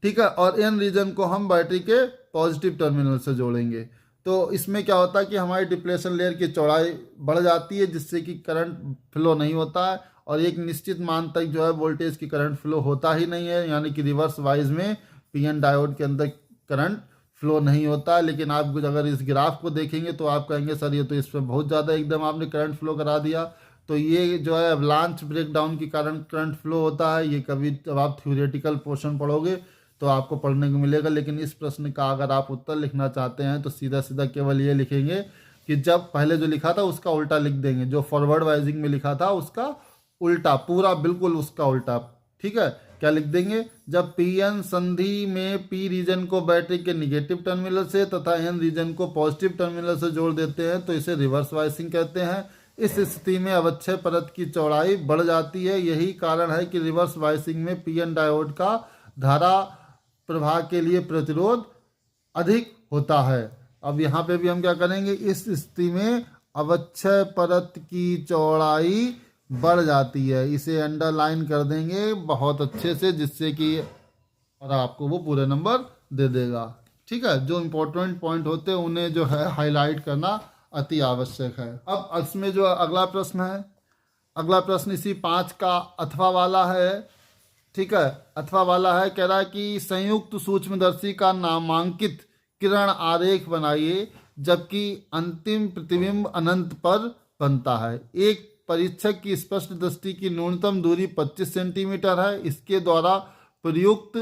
ठीक है। और एन रीजन को हम बैटरी के पॉजिटिव टर्मिनल से जोड़ेंगे। तो इसमें क्या होता है कि हमारी डिप्लेशन लेयर की चौड़ाई बढ़ जाती है, जिससे कि करंट फ्लो नहीं होता है, और एक निश्चित मान तक जो है वोल्टेज की करंट फ्लो होता ही नहीं है, यानी कि रिवर्स वाइज में पीएन डायोड के अंदर करंट फ्लो नहीं होता है। लेकिन आप अगर इस ग्राफ को देखेंगे तो आप कहेंगे सर ये तो इसमें बहुत ज़्यादा एकदम आपने करंट फ्लो करा दिया। तो ये जो है अवलांच ब्रेकडाउन के कारण करंट फ्लो होता है। ये कभी जब आप थ्योरेटिकल पोर्शन पढ़ोगे तो आपको पढ़ने को मिलेगा, लेकिन इस प्रश्न का अगर आप उत्तर लिखना चाहते हैं तो सीधा सीधा केवल ये लिखेंगे कि जब पहले जो लिखा था उसका उल्टा लिख देंगे, जो फॉरवर्ड वाइजिंग में लिखा था उसका उल्टा, पूरा बिल्कुल उसका उल्टा, ठीक है। क्या लिख देंगे, जब पीएन संधि में पी रीजन को बैटरी के निगेटिव टर्मिनल से तथा एन रीजन को पॉजिटिव टर्मिनल से जोड़ देते हैं तो इसे रिवर्स वाइसिंग कहते हैं। इस स्थिति में अवक्षय परत की चौड़ाई बढ़ जाती है, यही कारण है कि रिवर्स वाइसिंग में पीएन डायोड का धारा प्रवाह के लिए प्रतिरोध अधिक होता है। अब यहाँ पे भी हम क्या करेंगे, इस स्थिति में अवक्षय परत की चौड़ाई बढ़ जाती है, इसे अंडरलाइन कर देंगे बहुत अच्छे से, जिससे कि और आपको वो पूरे नंबर दे देगा, ठीक है। जो इम्पोर्टेंट पॉइंट होते हैं उन्हें जो है हाईलाइट करना अति आवश्यक है। अब इसमें जो अगला प्रश्न है, अगला प्रश्न इसी 5 का अथवा वाला है, ठीक है। अथवा वाला है, कह रहा है कि संयुक्त सूक्ष्मदर्शी का नामांकित किरण आरेख बनाइए जबकि अंतिम प्रतिबिंब अनंत पर बनता है। एक परीक्षक की स्पष्ट दृष्टि की न्यूनतम दूरी 25 सेंटीमीटर है। इसके द्वारा प्रयुक्त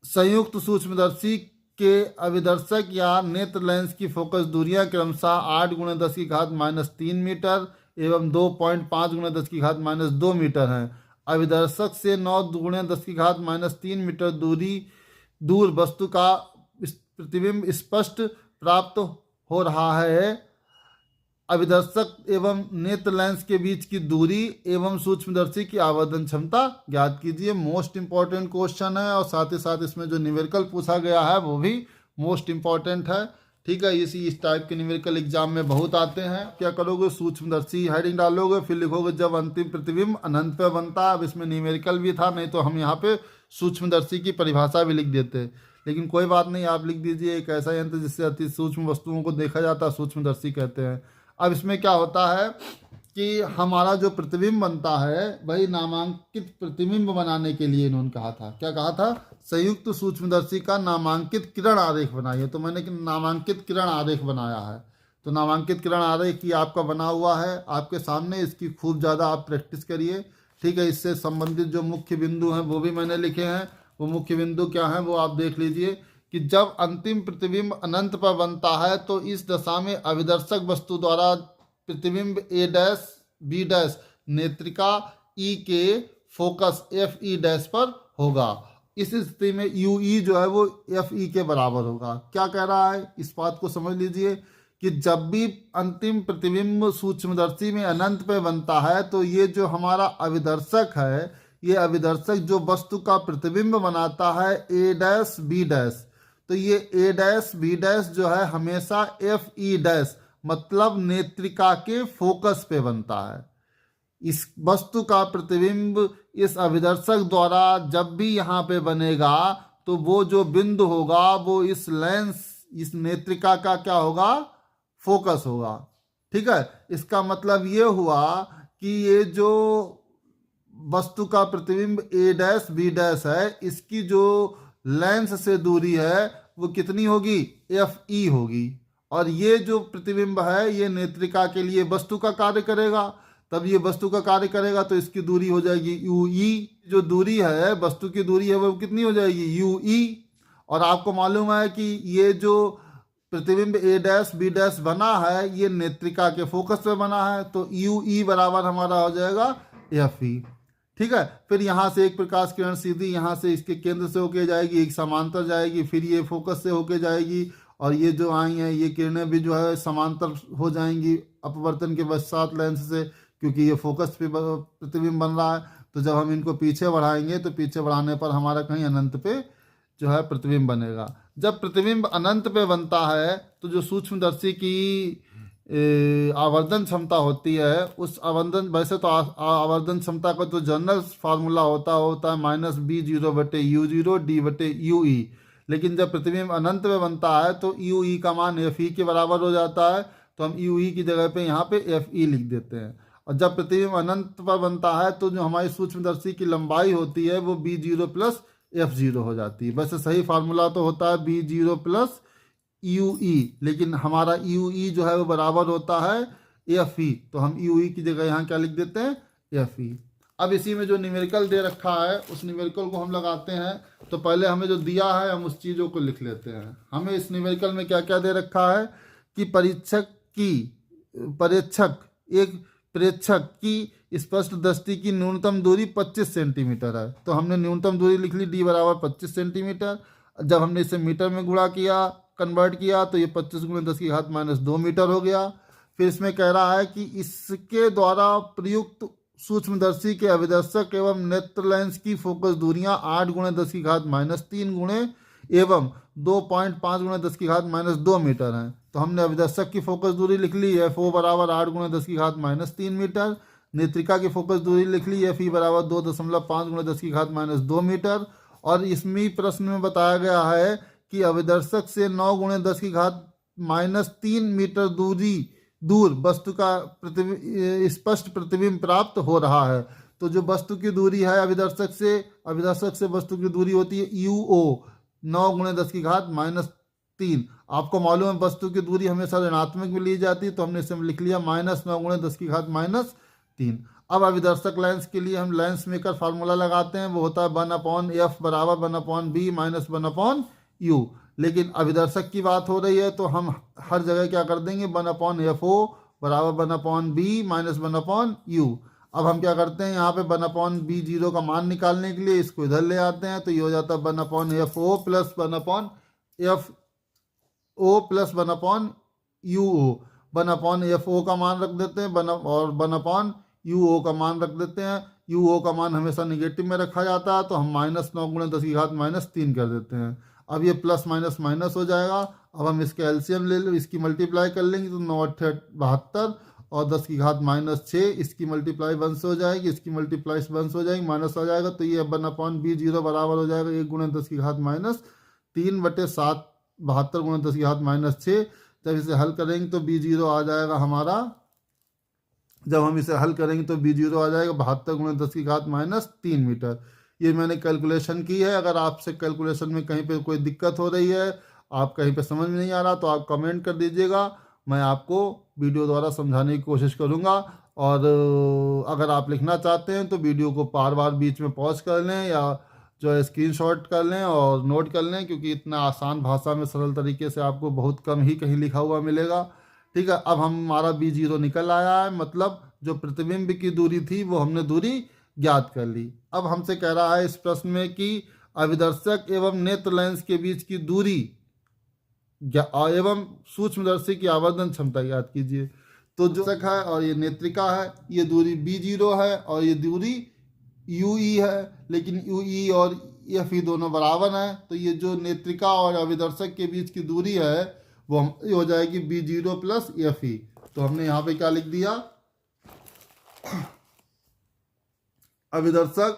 संयुक्त सूक्ष्मदर्शी के अभिदर्शक या नेत्र लेंस की फोकस दूरियां क्रमशः 8 × 10⁻³ मीटर एवं 2.5 × 10⁻² मीटर हैं। अभिदर्शक से 9 × 10⁻³ मीटर दूर वस्तु का प्रतिबिंब स्पष्ट प्राप्त हो रहा है। अभिदर्शक एवं नेत्र लेंस के बीच की दूरी एवं सूक्ष्मदर्शी की आवर्धन क्षमता ज्ञात कीजिए। मोस्ट इंपॉर्टेंट क्वेश्चन है, और साथ ही साथ इसमें जो न्यूमेरिकल पूछा गया है वो भी मोस्ट इंपॉर्टेंट है, ठीक है। इस टाइप के न्यूमेरिकल एग्जाम में बहुत आते हैं। क्या करोगे, सूक्ष्मदर्शी हेडिंग डालोगे, फिर लिखोगे जब अंतिम प्रतिबिंब अनंत पे बनता है। अब इसमें न्यूमेरिकल भी था, नहीं तो हम यहाँ पे सूक्ष्मदर्शी की परिभाषा भी लिख देते, लेकिन कोई बात नहीं, आप लिख दीजिए एक ऐसा यंत्र जिससे अति सूक्ष्म वस्तुओं को देखा जाता है, सूक्ष्मदर्शी कहते हैं। अब इसमें क्या होता है कि हमारा जो प्रतिबिंब बनता है वही नामांकित प्रतिबिंब बनाने के लिए इन्होंने कहा था। क्या कहा था? संयुक्त सूक्ष्मदर्शी का नामांकित किरण आरेख बनाइए। तो मैंने नामांकित किरण आरेख बनाया है। तो नामांकित किरण आरेख ये आपका बना हुआ है आपके सामने, इसकी खूब ज़्यादा आप प्रैक्टिस करिए, ठीक है। इससे संबंधित जो मुख्य बिंदु हैं वो भी मैंने लिखे हैं। वो मुख्य बिंदु क्या हैं वो आप देख लीजिए कि जब अंतिम प्रतिबिंब अनंत पर बनता है तो इस दशा में अभिदर्शक वस्तु द्वारा प्रतिबिंब ए डैश बी डैश नेत्रिका ई के फोकस एफ ई डैश पर होगा। इस स्थिति में यू ई जो है वो एफ ई के बराबर होगा। क्या कह रहा है इस बात को समझ लीजिए कि जब भी अंतिम प्रतिबिंब सूक्ष्मदर्शी में अनंत पे बनता है तो ये जो हमारा अभिदर्शक है, ये अभिदर्शक जो वस्तु का प्रतिबिंब बनाता है ए डैश बी डैश, तो ये ए डैश बी डैश जो है हमेशा एफ ई डैश मतलब नेत्रिका के फोकस पे बनता है। इस वस्तु का प्रतिबिंब इस अभिदर्शक द्वारा जब भी यहाँ पे बनेगा तो वो जो बिंदु होगा वो इस लेंस, इस नेत्रिका का क्या होगा? फोकस होगा, ठीक है। इसका मतलब ये हुआ कि ये जो वस्तु का प्रतिबिंब ए डैश बी डैश है, इसकी जो लेंस से दूरी है वो कितनी होगी? एफ ई होगी। और ये जो प्रतिबिंब है ये नेत्रिका के लिए वस्तु का कार्य करेगा। तब ये वस्तु का कार्य करेगा तो इसकी दूरी हो जाएगी यू ई। जो दूरी है वस्तु की दूरी है वो कितनी हो जाएगी? यू ई। और आपको मालूम है कि ये जो प्रतिबिंब ए डैश बी डैश बना है ये नेत्रिका के फोकस पे बना है, तो यू ई बराबर हमारा हो जाएगा एफ ई, ठीक है। फिर यहाँ से एक प्रकाश किरण सीधी यहाँ से इसके केंद्र से होके जाएगी, एक समांतर जाएगी, फिर ये फोकस से होके जाएगी और ये जो आई हैं ये किरणें भी जो है समांतर हो जाएंगी अपवर्तन के पश्चात लेंस से, क्योंकि ये फोकस पे प्रतिबिंब बन रहा है। तो जब हम इनको पीछे बढ़ाएंगे तो पीछे बढ़ाने पर हमारा कहीं अनंत पे जो है प्रतिबिंब बनेगा। जब प्रतिबिंब अनंत पे बनता है तो जो सूक्ष्मदर्शी की आवर्धन क्षमता होती है उस आवर्धन, वैसे तो आवर्धन क्षमता का तो जनरल फार्मूला होता है माइनस बी जीरो बटे यू जीरो डी बटे यू ई। लेकिन जब प्रतिबिंब अनंत में बनता है तो यू ई का मान एफ ई के बराबर हो जाता है, तो हम यू ई की जगह पे यहाँ पे एफ ई लिख देते हैं। और जब प्रतिबिंब अनंत पर बनता है तो जो हमारी सूक्ष्मदर्शी की लंबाई होती है वो B zero plus F zero हो जाती है। वैसे सही फार्मूला तो होता है B zero plus U E, लेकिन हमारा यू ई जो है वो बराबर होता है एफ ई, तो हम यू ई की जगह यहाँ क्या लिख देते हैं? F E. अब इसी में जो न्यूमेरिकल दे रखा है उस न्यूमेरिकल को हम लगाते हैं। तो पहले हमें जो दिया है हम उस चीज़ों को लिख लेते हैं। हमें इस न्यूमेरिकल में क्या क्या दे रखा है कि एक प्रेक्षक की स्पष्ट दृष्टि की न्यूनतम दूरी 25 सेंटीमीटर है। तो हमने न्यूनतम दूरी लिख ली डी बराबर 25 सेंटीमीटर। जब हमने इसे मीटर में गुणा किया, कन्वर्ट किया, तो ये 25 × 10⁻² मीटर हो गया। फिर इसमें कह रहा है कि इसके द्वारा प्रयुक्त सूक्ष्मदर्शी के अभिदर्शक एवं नेत्र लेंस की फोकस दूरियां 8 × 10⁻³ गुणे एवं 2.5 × 10⁻² मीटर हैं। तो हमने अभिदर्शक की फोकस दूरी लिख ली एफ ओ बराबर 8 × 10⁻³ मीटर, नेत्रिका की फोकस दूरी लिख ली एफ ई बराबर 2.5 × 10⁻² मीटर। और इसमें प्रश्न में बताया गया है कि अभिदर्शक से 9 × 10⁻³ मीटर दूर वस्तु का स्पष्ट प्रतिबिंब प्राप्त हो रहा है। तो जो वस्तु की दूरी है अभिदर्शक से वस्तु की दूरी होती है यू ओ 9 × 10⁻³ आपको मालूम है वस्तु की दूरी हमेशा ऋणात्मक में ली जाती है, तो हमने इसे लिख लिया -9 × 10⁻³ अब अभिदर्शक लेंस के लिए हम लेंस मेकर फार्मूला लगाते हैं, वो होता है 1/f बराबर 1/b माइनस 1/u। लेकिन अभिदर्शक की बात हो रही है तो हम हर जगह क्या कर देंगे 1/fo बराबर 1/b माइनस 1/u। अब हम क्या करते हैं यहाँ पे 1/b0 का मान निकालने के लिए इसको इधर ले आते हैं, तो ये हो जाता है 1/fo plus 1/fo plus 1/uo। 1/fo का मान रख देते हैं और 1/uo का मान रख देते हैं। uo का मान हमेशा निगेटिव में रखा जाता है, तो हम -9 × 10⁻³ कर देते हैं। अब ये प्लस माइनस माइनस हो जाएगा। अब हम इसके एलसीएम ले लो, इसकी मल्टीप्लाई कर लेंगे तो 9 × 8 = 72 और 10⁻⁻6 इसकी मल्टीप्लाई 1 से हो जाएगी, इसकी मल्टीप्लाई 1 से हो जाएगी, माइनस आ जाएगा। तो ये 1/b0 बराबर हो जाएगा 1 × 10⁻³ बटे 7 72 × 10⁻6। जब इसे हल करेंगे तो b0 आ जाएगा हमारा जब हम इसे हल करेंगे तो b0 आ जाएगा 72 × 10⁻³ मीटर। ये मैंने कैलकुलेशन की है। अगर आपसे कैलकुलेशन में कहीं पे कोई दिक्कत हो रही है, आप कहीं पे समझ में नहीं आ रहा, तो आप कमेंट कर दीजिएगा, मैं आपको वीडियो द्वारा समझाने की कोशिश करूँगा। और अगर आप लिखना चाहते हैं तो वीडियो को बार बार बीच में पॉज कर लें या जो है स्क्रीनशॉट कर लें और नोट कर लें, क्योंकि इतना आसान भाषा में सरल तरीके से आपको बहुत कम ही कहीं लिखा हुआ मिलेगा। ठीक है, अब हमारा b0 निकल आया है, मतलब जो प्रतिबिंब की दूरी थी वो हमने दूरी ज्ञात कर ली। अब हमसे कह रहा है इस प्रश्न में कि अभिदर्शक एवं नेत्र लेंस के बीच की दूरी एवं सूक्ष्मदर्शी की आवर्धन क्षमता ज्ञात कीजिए। तो जो दर्शक है और ये नेत्रिका है, ये दूरी b0 है और ये दूरी UE है, लेकिन UE और FE दोनों बराबर हैं, तो ये जो नेत्रिका और अभिदर्शक के बीच की दूरी है वो हो जाएगी b0 + FE। तो हमने यहाँ पे क्या लिख दिया, अभिदर्शक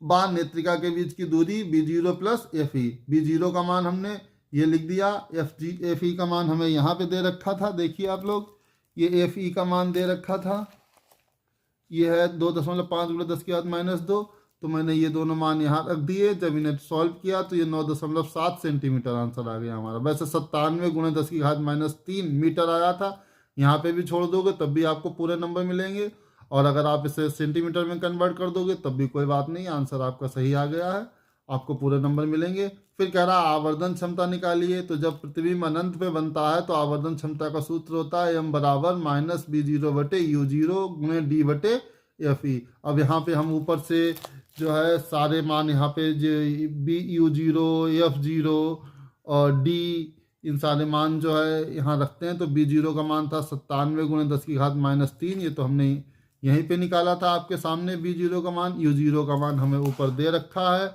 बाण नेत्रिका के बीच की दूरी b0 + FE। b0 का मान हमने ये लिख दिया, FE का मान हमें यहाँ पे दे रखा था, देखिए आप लोग, ये FE का मान दे रखा था, ये है 2.5 × 10⁻²। तो मैंने ये दोनों मान यहाँ रख दिए। जब इन्हें सॉल्व किया तो ये 9.7 सेंटीमीटर आंसर आ गया हमारा। वैसे 97 × 10⁻³ मीटर आया था, यहाँ पे भी छोड़ दोगे तब भी आपको पूरे नंबर मिलेंगे, और अगर आप इसे सेंटीमीटर में कन्वर्ट कर दोगे तब भी कोई बात नहीं, आंसर आपका सही आ गया है, आपको पूरे नंबर मिलेंगे। फिर कह रहा है आवर्धन क्षमता निकालिए। तो जब प्रतिबिंब अनंत पे बनता है तो आवर्धन क्षमता का सूत्र होता है m = -b0/u0 × d/FE। अब यहाँ पे हम ऊपर से जो है सारे मान यहाँ पे जो bu0, f0 और d, इन सारे मान जो है यहाँ रखते हैं। तो b0 का मान था 97 × 10⁻³ ये तो हमने यहीं पे निकाला था आपके सामने b0 का मान। u0 का मान हमें ऊपर दे रखा है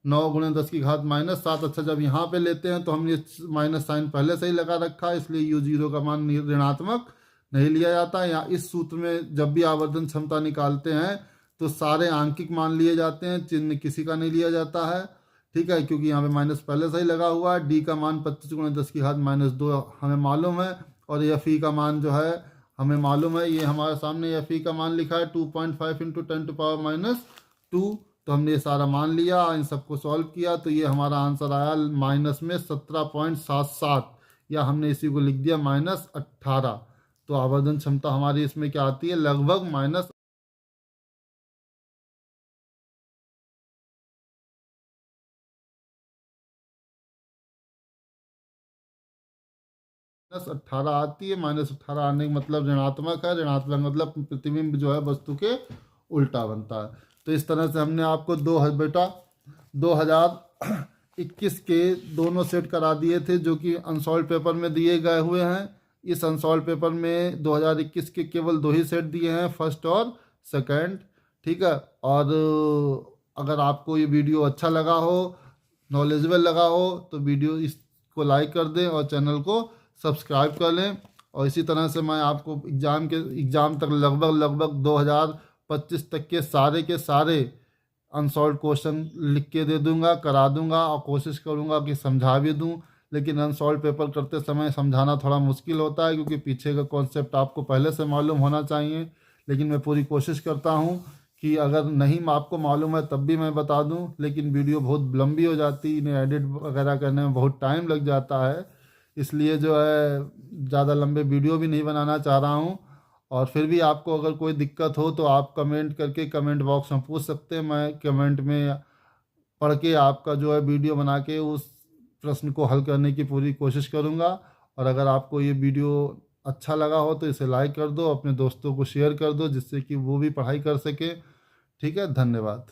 9 × 10⁻⁷। अच्छा, जब यहाँ पे लेते हैं तो हमने माइनस साइन पहले से ही लगा रखा है, इसलिए u0 का मान ऋणात्मक नहीं लिया जाता है। यहाँ इस सूत्र में जब भी आवर्धन क्षमता निकालते हैं तो सारे आंकिक मान लिए जाते हैं, चिन्ह किसी का नहीं लिया जाता है। ठीक है, क्योंकि यहाँ पे माइनस पहले से ही लगा हुआ है। डी का मान 25 × 10⁻² हमें मालूम है, और FE का मान जो है हमें मालूम है, ये हमारे सामने FE का मान लिखा है 2.5 × 10⁻²। तो हमने ये सारा मान लिया, इन सबको सॉल्व किया, तो ये हमारा आंसर आया माइनस में 17.77, या हमने इसी को लिख दिया -18। तो आवर्धन क्षमता हमारी इसमें क्या आती है, लगभग -18 आती है। -18 आने का मतलब ऋणात्मक है, ऋणात्मक मतलब प्रतिबिंब जो है वस्तु के उल्टा बनता है। तो इस तरह से हमने आपको 2021 के दोनों सेट करा दिए थे जो कि अनसॉल्व पेपर में दिए गए हुए हैं। इस अनसॉल्व पेपर में 2021 के केवल 2 ही सेट दिए हैं, फर्स्ट और सेकंड। ठीक है, और अगर आपको ये वीडियो अच्छा लगा हो, नॉलेजेबल लगा हो, तो वीडियो इसको लाइक कर दें और चैनल को सब्सक्राइब कर लें। और इसी तरह से मैं आपको एग्ज़ाम तक लगभग 2025 तक के सारे अनसॉल्व क्वेश्चन लिख के दे दूंगा, करा दूंगा, और कोशिश करूंगा कि समझा भी दूं। लेकिन अनसॉल्व पेपर करते समय समझाना थोड़ा मुश्किल होता है, क्योंकि पीछे का कॉन्सेप्ट आपको पहले से मालूम होना चाहिए। लेकिन मैं पूरी कोशिश करता हूं कि अगर नहीं आपको मालूम है तब भी मैं बता दूं, लेकिन वीडियो बहुत लंबी हो जाती है, इन्हें एडिट वगैरह करने में बहुत टाइम लग जाता है, इसलिए जो है ज़्यादा लंबे वीडियो भी नहीं बनाना चाह रहा हूँ। और फिर भी आपको अगर कोई दिक्कत हो तो आप कमेंट करके कमेंट बॉक्स में पूछ सकते हैं, मैं कमेंट में पढ़ के आपका जो है वीडियो बना के उस प्रश्न को हल करने की पूरी कोशिश करूँगा। और अगर आपको ये वीडियो अच्छा लगा हो तो इसे लाइक कर दो, अपने दोस्तों को शेयर कर दो, जिससे कि वो भी पढ़ाई कर सके। ठीक है, धन्यवाद।